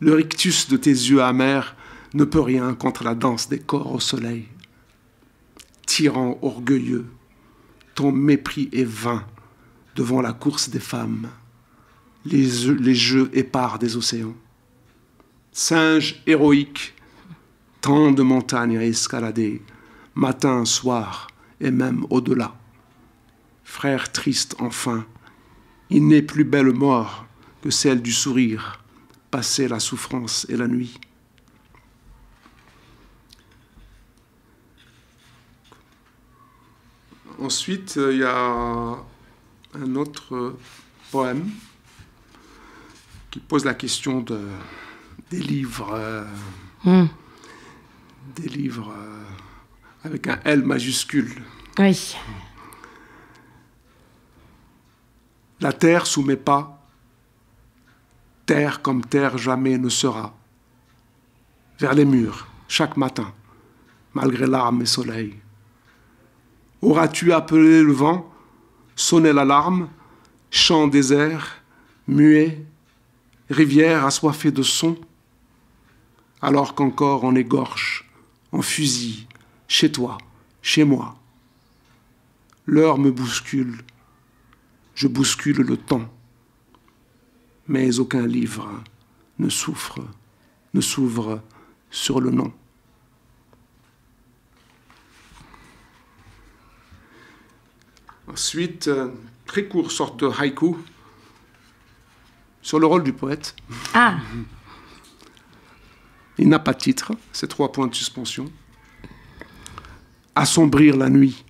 le rictus de tes yeux amers ne peut rien contre la danse des corps au soleil. tyran orgueilleux, ton mépris est vain devant la course des femmes, les jeux épars des océans. Singe héroïque, tant de montagnes à escalader, matin, soir et même au-delà. Frère triste enfin, il n'est plus belle mort que celle du sourire, passer la souffrance et la nuit. Ensuite, il y a un autre poème qui pose la question des livres, des livres avec un L majuscule. Oui. La terre sous mes pas, terre comme terre jamais ne sera. Vers les murs, chaque matin, malgré larmes et soleil. Auras-tu appelé le vent, sonné l'alarme, chant désert, muet, rivière assoiffée de son, alors qu'encore on égorge, on fusille, chez toi, chez moi. L'heure me bouscule, je bouscule le temps, mais aucun livre ne s'ouvre sur le nom. Ensuite, très court, sorte de haïku sur le rôle du poète. Ah. Il n'a pas de titre, c'est 3 points de suspension. Assombrir la nuit,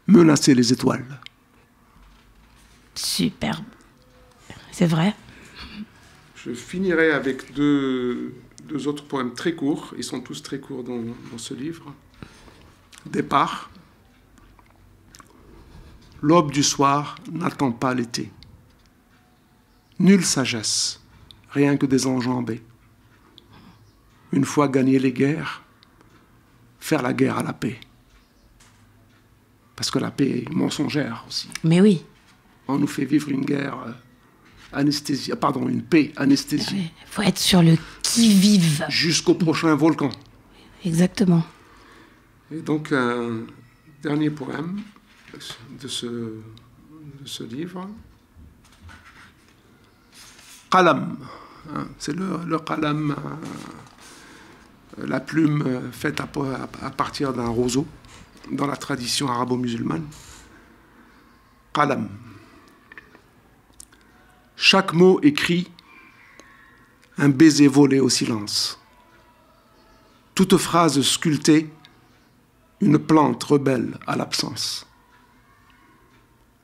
menacer les étoiles. Superbe. C'est vrai. Je finirai avec deux autres poèmes très courts. Ils sont tous très courts dans ce livre. Départ. L'aube du soir n'attend pas l'été. Nulle sagesse, rien que des enjambées. Une fois gagnées les guerres, faire la guerre à la paix. Parce que la paix est mensongère aussi. Mais oui. On nous fait vivre une guerre une paix anesthésiée. Il faut être sur le qui-vive. Jusqu'au prochain volcan. Exactement. Et donc, un dernier poème de ce livre. Qalam. C'est le qalam, la plume faite à partir d'un roseau dans la tradition arabo-musulmane. Qalam. Chaque mot écrit, un baiser volé au silence. Toute phrase sculptée, une plante rebelle à l'absence.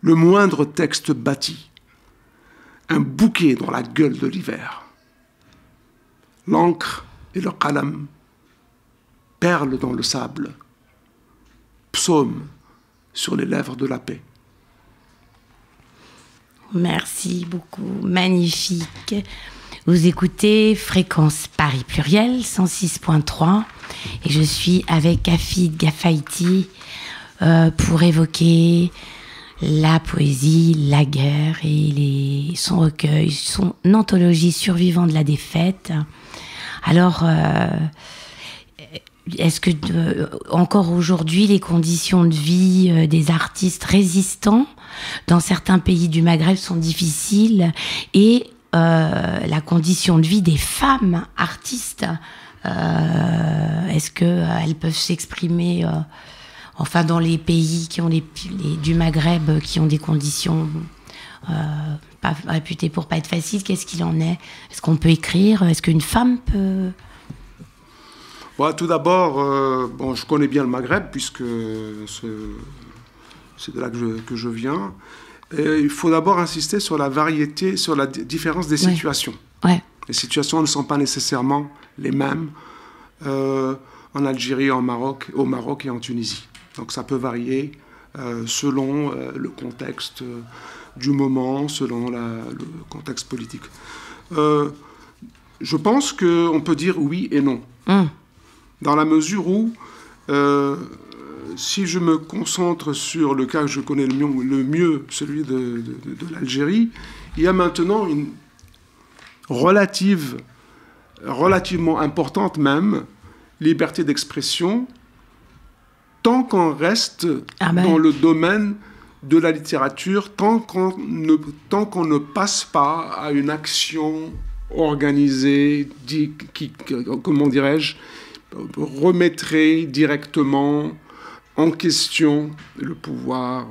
Le moindre texte bâti, un bouquet dans la gueule de l'hiver. L'encre et le qalam, perles dans le sable, psaume sur les lèvres de la paix. Merci beaucoup, magnifique. Vous écoutez Fréquence Paris Pluriel 106.3 et je suis avec Hafid Gafaïti pour évoquer la poésie, la guerre et son recueil, son anthologie Survivants de la défaite. Alors, est-ce que encore aujourd'hui les conditions de vie des artistes résistants dans certains pays du Maghreb sont difficiles et la condition de vie des femmes artistes, est-ce qu'elles peuvent s'exprimer enfin dans les pays qui ont du Maghreb qui ont des conditions pas réputées pour pas être faciles, qu'est-ce qu'il en est? Est-ce qu'on peut écrire? Est-ce qu'une femme peut... Bon, tout d'abord, je connais bien le Maghreb puisque c'est de là que je viens. Et il faut d'abord insister sur la variété, sur la différence des situations. Ouais. Les situations ne sont pas nécessairement les mêmes en Algérie, au Maroc et en Tunisie. Donc ça peut varier selon le contexte du moment, selon le contexte politique. Je pense qu'on peut dire oui et non. Dans la mesure où, si je me concentre sur le cas que je connais le mieux, celui de l'Algérie, il y a maintenant une relativement importante même liberté d'expression tant qu'on reste dans le domaine de la littérature, tant qu'on ne passe pas à une action organisée qui comment dirais-je, remettrait directement en question le pouvoir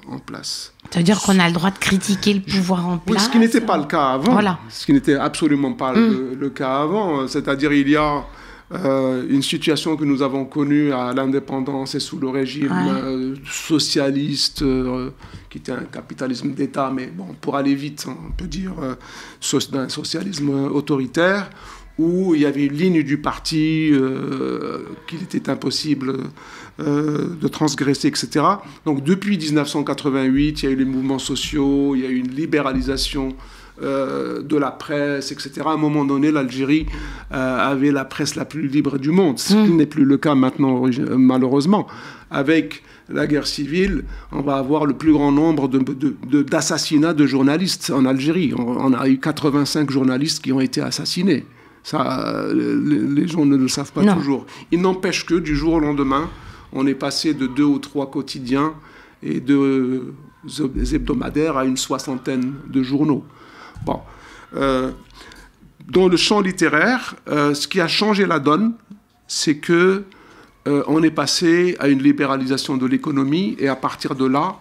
en place. Ça veut dire qu'on a le droit de critiquer le pouvoir en place. Oui, ce qui n'était pas le cas avant. Voilà. Ce qui n'était absolument pas le cas avant. C'est-à-dire, il y a une situation que nous avons connue à l'indépendance et sous le régime socialiste, qui était un capitalisme d'État, mais bon, pour aller vite, on peut dire d'un socialisme autoritaire, où il y avait une ligne du parti qu'il était impossible de transgresser, etc. Donc depuis 1988, il y a eu les mouvements sociaux, il y a eu une libéralisation de la presse, etc. À un moment donné, l'Algérie avait la presse la plus libre du monde, ce qui n'est plus le cas maintenant, malheureusement. Avec la guerre civile, on va avoir le plus grand nombre d'assassinats de journalistes en Algérie. On a eu 85 journalistes qui ont été assassinés. Ça, les gens ne le savent pas toujours. Il n'empêche que du jour au lendemain, on est passé de 2 ou 3 quotidiens et de hebdomadaires à une 60aine de journaux. Bon. Dans le champ littéraire, ce qui a changé la donne, c'est que on est passé à une libéralisation de l'économie et à partir de là,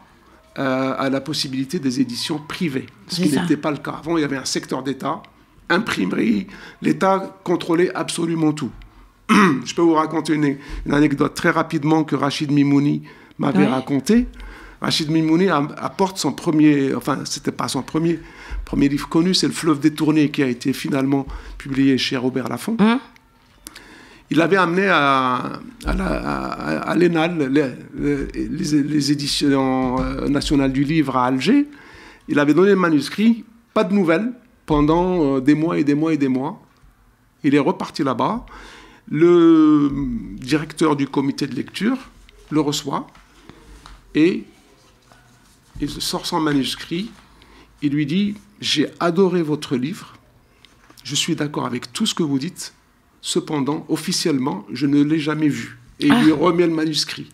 à la possibilité des éditions privées. Ce qui n'était pas le cas. Avant, il y avait un secteur d'État, imprimerie, l'État contrôlait absolument tout. Je peux vous raconter une anecdote très rapidement que Rachid Mimouni m'avait racontée. Rachid Mimouni apporte son premier, enfin, c'était pas son premier livre connu, c'est Le Fleuve détourné, qui a été finalement publié chez Robert Laffont. Il avait amené à l'ENAL, les éditions nationales du livre à Alger. Il avait donné le manuscrit, pas de nouvelles, pendant des mois et des mois et des mois. Il est reparti là-bas. Le directeur du comité de lecture le reçoit et il sort son manuscrit. Il lui dit « J'ai adoré votre livre. Je suis d'accord avec tout ce que vous dites. Cependant, officiellement, je ne l'ai jamais vu. » Et il lui remet le manuscrit.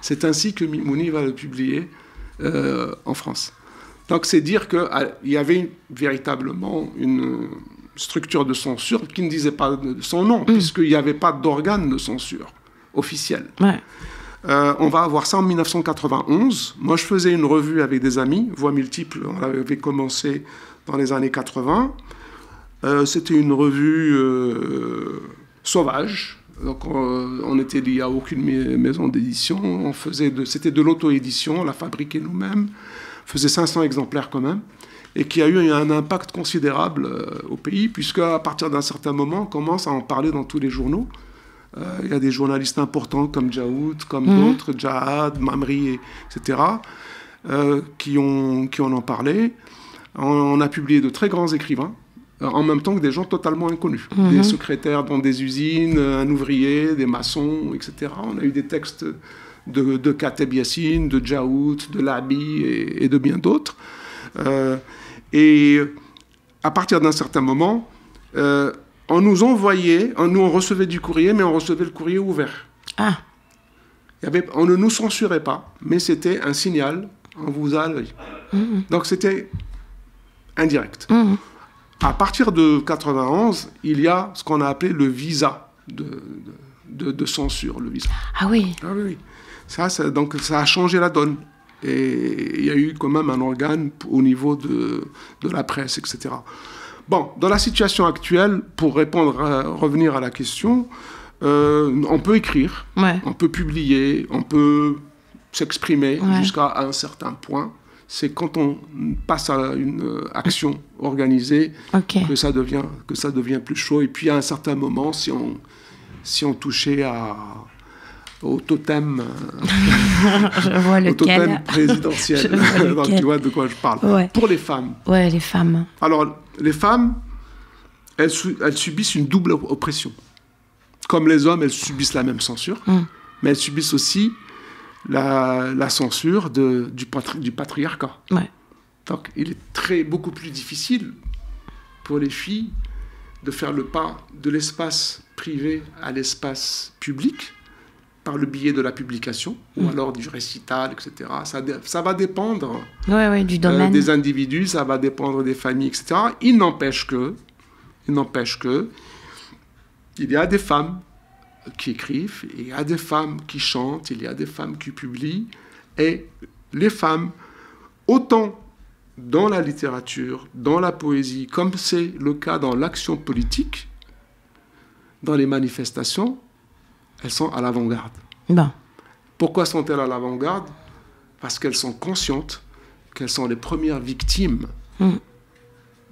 C'est ainsi que Mimouni va le publier en France. Donc, c'est dire qu'il y avait véritablement une structure de censure qui ne disait pas son nom, puisqu'il n'y avait pas d'organe de censure officiel. On va avoir ça en 1991. Moi, je faisais une revue avec des amis, Voix multiples. On avait commencé dans les années 80. C'était une revue sauvage. Donc, on était lié à aucune maison d'édition. C'était de l'auto-édition, on la fabriquait nous-mêmes. On faisait 500 exemplaires quand même. Et qui a eu un impact considérable au pays, puisqu'à partir d'un certain moment, on commence à en parler dans tous les journaux. Il y a des journalistes importants comme Djaoud, comme d'autres, Djahad, Mamri, etc., qui en ont parlé. On a publié de très grands écrivains, en même temps que des gens totalement inconnus. Des secrétaires dans des usines, un ouvrier, des maçons, etc. On a eu des textes de Kateb Yassine, de Djaoud, de Labi et de bien d'autres. Et à partir d'un certain moment, on nous envoyait, nous on recevait du courrier, mais on recevait le courrier ouvert. On ne nous censurait pas, mais c'était un signal, on vous a à l'œil. Donc c'était indirect. À partir de 91, il y a ce qu'on a appelé le visa de censure, le visa. Ah oui. Ah oui. Donc ça a changé la donne. Et il y a eu quand même un organe au niveau de la presse, etc. Bon, dans la situation actuelle, pour revenir à la question, on peut écrire, on peut publier, on peut s'exprimer jusqu'à un certain point. C'est quand on passe à une action organisée que ça devient plus chaud. Et puis à un certain moment, si on touchait au totem, totem présidentiel. Donc, tu vois de quoi je parle. Pour les femmes. Ouais, les femmes. Alors, les femmes, elles subissent une double oppression. Comme les hommes, elles subissent la même censure, mais elles subissent aussi la censure du patriarcat. Donc, il est beaucoup plus difficile pour les filles de faire le pas de l'espace privé à l'espace public, par le biais de la publication, ou alors du récital, etc. Ça va dépendre du domaine. Des individus, ça va dépendre des familles, etc. Il n'empêche que, il y a des femmes qui écrivent, il y a des femmes qui chantent, il y a des femmes qui publient, et les femmes, autant dans la littérature, dans la poésie, comme c'est le cas dans l'action politique, dans les manifestations, elles sont à l'avant-garde. Bon. Pourquoi sont-elles à l'avant-garde? Parce qu'elles sont conscientes qu'elles sont les premières victimes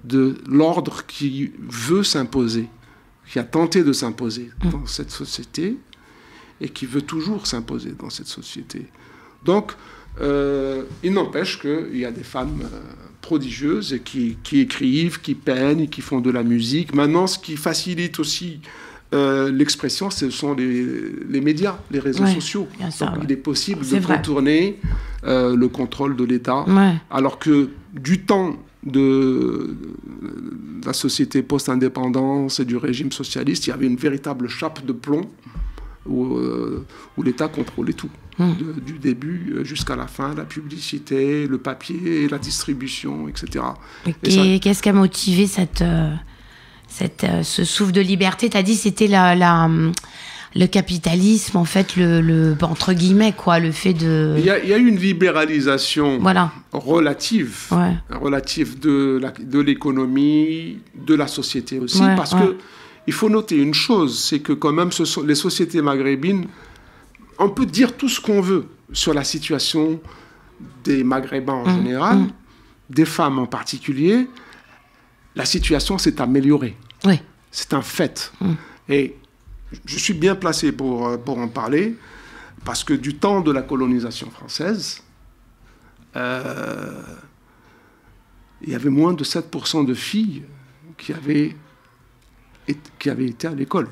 de l'ordre qui veut s'imposer, qui a tenté de s'imposer dans cette société et qui veut toujours s'imposer dans cette société. Donc, il n'empêche qu'il y a des femmes prodigieuses et qui écrivent, qui peignent, qui font de la musique. Maintenant, ce qui facilite aussi l'expression, ce sont les médias, les réseaux sociaux. Donc, il est possible de contourner le contrôle de l'État, alors que du temps de la société post-indépendance et du régime socialiste, il y avait une véritable chape de plomb où l'État contrôlait tout, du début jusqu'à la fin, la publicité, le papier, la distribution, etc. Qu'est-ce qui a motivé ce souffle de liberté? Tu as dit que c'était le capitalisme, en fait, entre guillemets, quoi, le fait de... Il y a eu une libéralisation relative de l'économie, de la société aussi, parce que il faut noter une chose, c'est que quand même, les sociétés maghrébines, on peut dire tout ce qu'on veut sur la situation des Maghrébins en général, des femmes en particulier. La situation s'est améliorée. Oui. C'est un fait. Et je suis bien placé pour en parler, parce que du temps de la colonisation française, il y avait moins de 7% de filles qui avaient été à l'école.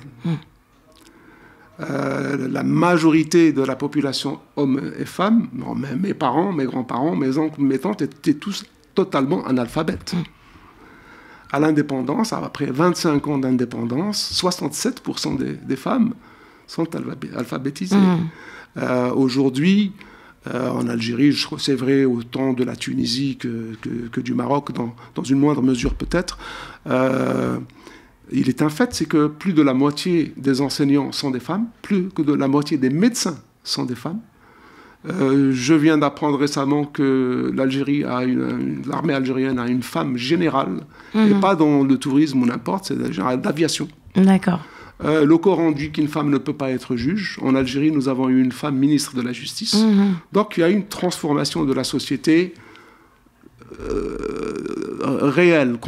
La majorité de la population, hommes et femmes, mes parents, mes grands-parents, mes oncles, mes tantes, étaient tous totalement analphabètes. À l'indépendance, après 25 ans d'indépendance, 67% des femmes sont alphabétisées. Aujourd'hui, en Algérie, je crois que c'est vrai autant de la Tunisie que du Maroc, dans une moindre mesure peut-être, il est un fait, c'est que plus de la moitié des enseignants sont des femmes, plus que de la moitié des médecins sont des femmes. Je viens d'apprendre récemment que l'armée algérienne a une femme générale, et pas dans le tourisme ou n'importe, c'est la générale d'aviation. D'accord. Le Coran dit qu'une femme ne peut pas être juge. En Algérie, nous avons eu une femme ministre de la Justice. Donc, il y a une transformation de la société réelle.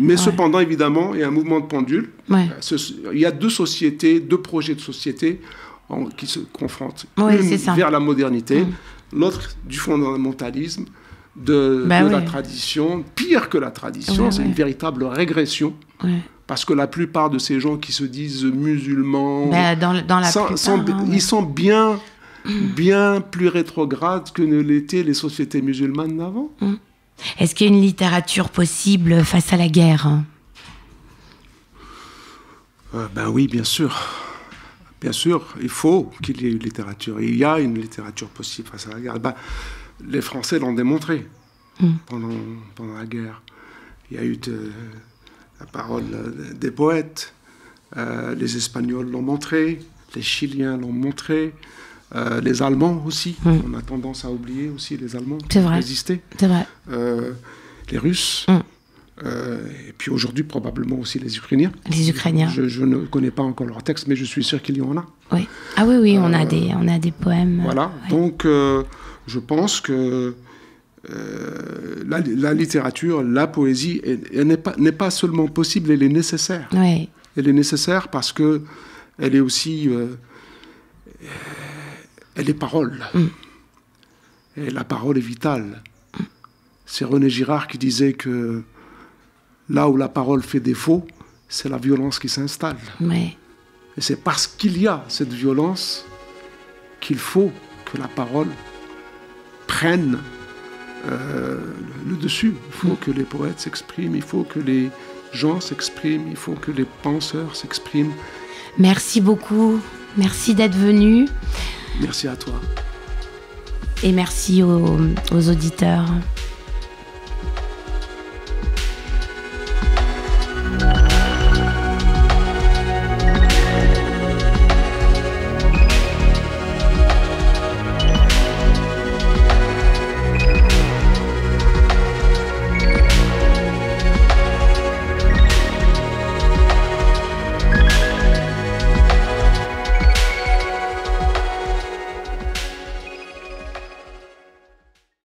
Mais cependant, évidemment, il y a un mouvement de pendule. Il y a deux projets de société qui se confrontent. Une vers la modernité, l'autre du fondamentalisme, de la tradition. Pire que la tradition, c'est une véritable régression. Parce que la plupart de ces gens qui se disent musulmans, ils sont bien plus rétrogrades que ne l'étaient les sociétés musulmanes d'avant. Est-ce qu'il y a une littérature possible face à la guerre? Oui, bien sûr. Bien sûr, il faut qu'il y ait une littérature. Il y a une littérature possible face à la guerre. Les Français l'ont démontré pendant la guerre. Il y a eu la parole des poètes. Les Espagnols l'ont montré. Les Chiliens l'ont montré. Les Allemands aussi. On a tendance à oublier aussi les Allemands qui ont résisté. C'est vrai. Les Russes. Et puis aujourd'hui, probablement aussi les Ukrainiens. Les Ukrainiens. Je ne connais pas encore leurs textes, mais je suis sûr qu'il y en a. Oui. Ah oui, on a des poèmes. Voilà. Donc, je pense que la littérature, la poésie, n'est pas seulement possible, elle est nécessaire. Oui. Elle est nécessaire parce que elle est aussi... elle est parole. Et la parole est vitale. C'est René Girard qui disait que là où la parole fait défaut, c'est la violence qui s'installe. Oui. Et c'est parce qu'il y a cette violence qu'il faut que la parole prenne le dessus. Il faut que les poètes s'expriment, il faut que les gens s'expriment, il faut que les penseurs s'expriment. Merci beaucoup, Merci d'être venu. Merci à toi. Et merci aux auditeurs.